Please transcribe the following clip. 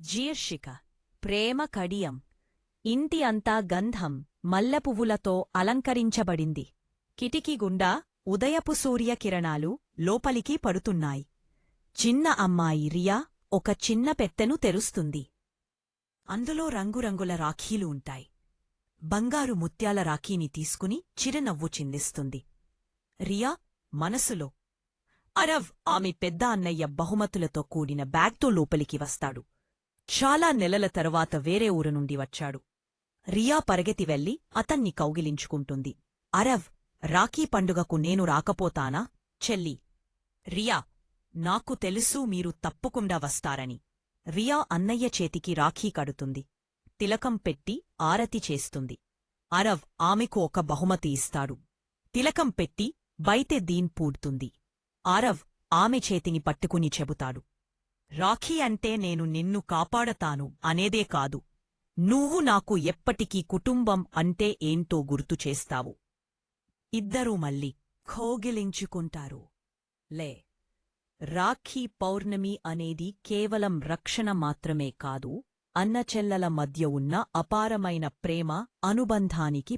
జీర్షిక ప్రేమ కడియం. ఇంటి అంతా గంధం మల్లెపువ్వులతో అలంకరించబడింది. కిటికీగుండా ఉదయపు సూర్యకిరణాలు లోపలికి పడుతున్నాయి. చిన్న అమ్మాయి రియా ఒక చిన్న పెట్టెను తెరుస్తుంది. అందులో రంగురంగుల రాఖీలు ఉంటాయి. బంగారు ముత్యాల రాఖీని తీసుకుని చిరునవ్వు చిందిస్తుంది. రియా మనసులో అరవ్ ఆమె పెద్ద అన్నయ్య బహుమతులతో కూడిన బ్యాగ్తో లోపలికి వస్తాడు. చాలా నెలల తరువాత వేరే ఊరు నుండి వచ్చాడు. రియా పరిగెత్తి వెళ్లి అతన్ని కౌగిలించుకుంటుంది. అరవ్, రాఖీ పండుగకు నేను రాకపోతానా చెల్లి? రియా, నాకు తెలుసు మీరు తప్పకుండా వస్తారని. రియా అన్నయ్య చేతికి రాఖీ కడుతుంది. తిలకం పెట్టి ఆరతి చేస్తుంది. అరవ్ ఆమెకు ఒక బహుమతి ఇస్తాడు. తిలకం పెట్టి బైతే దీన్ పూడ్తుంది. అరవ్ ఆమె చేతిని పట్టుకుని చెబుతాడు, రాఖీ అంటే నేను నిన్ను కాపాడతాను అనేదే కాదు, నువ్వు నాకు ఎప్పటికీ కుటుంబం అంటే ఏంటో గుర్తు చేస్తావు. ఇద్దరూ మళ్ళీ కౌగిలించుకుంటారు. లే, రాఖీ పౌర్ణమి అనేది కేవలం రక్షణ మాత్రమే కాదు, అన్నచెల్లెల మధ్య ఉన్న అపారమైన ప్రేమ అనుబంధానికి